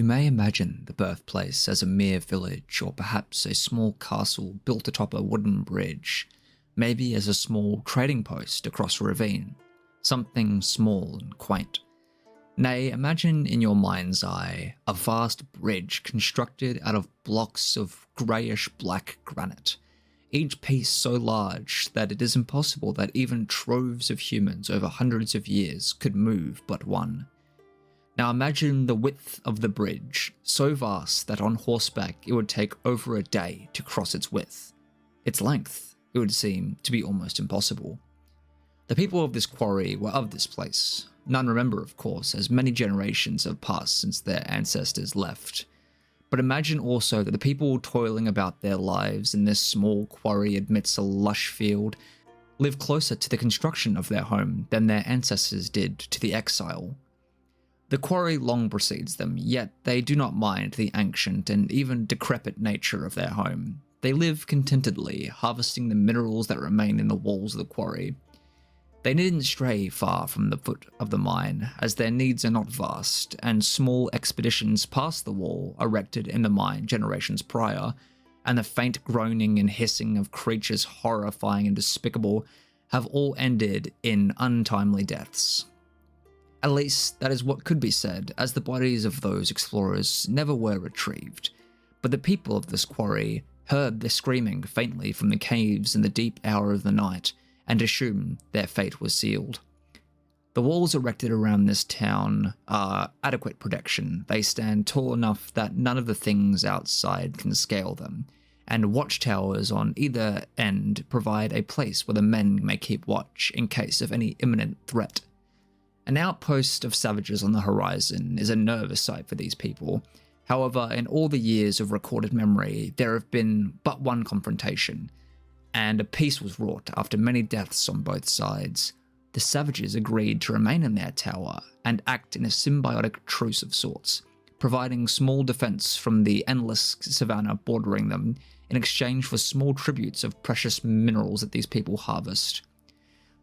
may imagine the birthplace as a mere village or perhaps a small castle built atop a wooden bridge, maybe as a small trading post across a ravine, something small and quaint. Nay, imagine in your mind's eye a vast bridge constructed out of blocks of greyish-black granite, each piece so large that it is impossible that even troves of humans over hundreds of years could move but one. Now imagine the width of the bridge, so vast that on horseback it would take over a day to cross its width. Its length, it would seem to be almost impossible. The people of this quarry were of this place. None remember, of course, as many generations have passed since their ancestors left. But imagine also that the people toiling about their lives in this small quarry amidst a lush field live closer to the construction of their home than their ancestors did to the exile. The quarry long precedes them, yet they do not mind the ancient and even decrepit nature of their home. They live contentedly, harvesting the minerals that remain in the walls of the quarry. They needn't stray far from the foot of the mine, as their needs are not vast, and small expeditions past the wall erected in the mine generations prior, and the faint groaning and hissing of creatures horrifying and despicable have all ended in untimely deaths. At least, that is what could be said, as the bodies of those explorers never were retrieved. But the people of this quarry heard the screaming faintly from the caves in the deep hour of the night, and assumed their fate was sealed. The walls erected around this town are adequate protection. They stand tall enough that none of the things outside can scale them, and watchtowers on either end provide a place where the men may keep watch in case of any imminent threat. An outpost of savages on the horizon is a nervous sight for these people. However, in all the years of recorded memory, there have been but one confrontation, and a peace was wrought after many deaths on both sides. The savages agreed to remain in their tower and act in a symbiotic truce of sorts, providing small defense from the endless savanna bordering them in exchange for small tributes of precious minerals that these people harvest.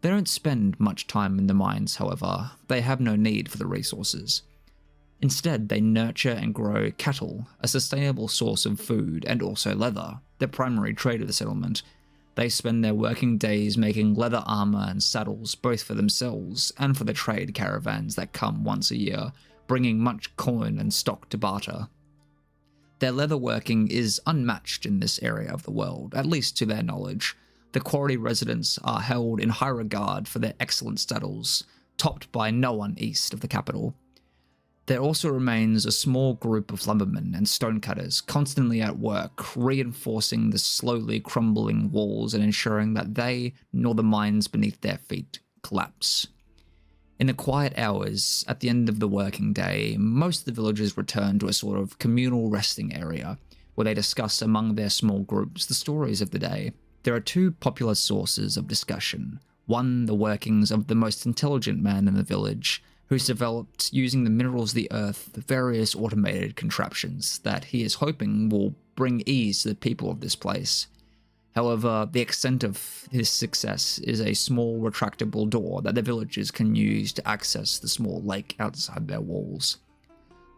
They don't spend much time in the mines, however. They have no need for the resources. Instead, they nurture and grow cattle, a sustainable source of food, and also leather, the primary trade of the settlement. They spend their working days making leather armor and saddles both for themselves and for the trade caravans that come once a year, bringing much coin and stock to barter. Their leatherworking is unmatched in this area of the world, at least to their knowledge. The quarry residents are held in high regard for their excellent saddles, topped by no one east of the capital. There also remains a small group of lumbermen and stonecutters constantly at work, reinforcing the slowly crumbling walls and ensuring that they nor the mines beneath their feet collapse. In the quiet hours at the end of the working day, most of the villagers return to a sort of communal resting area, where they discuss among their small groups the stories of the day. There are two popular sources of discussion. One, the workings of the most intelligent man in the village, who's developed, using the minerals of the earth, the various automated contraptions that he is hoping will bring ease to the people of this place. However, the extent of his success is a small retractable door that the villagers can use to access the small lake outside their walls.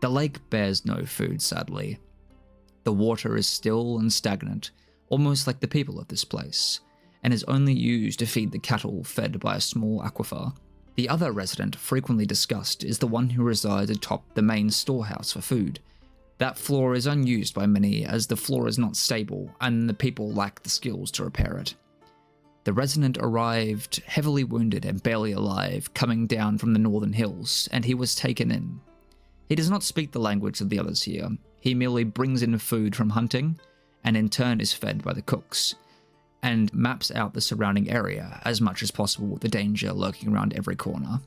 The lake bears no food, sadly. The water is still and stagnant, almost like the people of this place, and is only used to feed the cattle fed by a small aquifer. The other resident frequently discussed is the one who resides atop the main storehouse for food. That floor is unused by many as the floor is not stable and the people lack the skills to repair it. The resident arrived heavily wounded and barely alive, coming down from the northern hills, and he was taken in. He does not speak the language of the others here. He merely brings in food from hunting, and in turn is fed by the cooks, and maps out the surrounding area as much as possible with the danger lurking around every corner.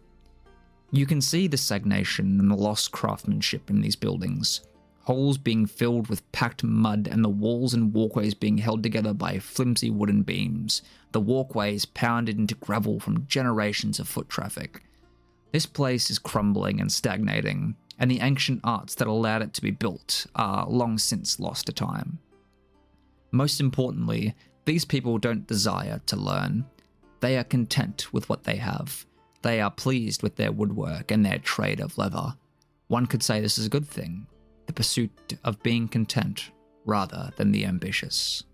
You can see the stagnation and the lost craftsmanship in these buildings, holes being filled with packed mud and the walls and walkways being held together by flimsy wooden beams, the walkways pounded into gravel from generations of foot traffic. This place is crumbling and stagnating, and the ancient arts that allowed it to be built are long since lost to time. Most importantly, these people don't desire to learn. They are content with what they have. They are pleased with their woodwork and their trade of leather. One could say this is a good thing. The pursuit of being content rather than the ambitious.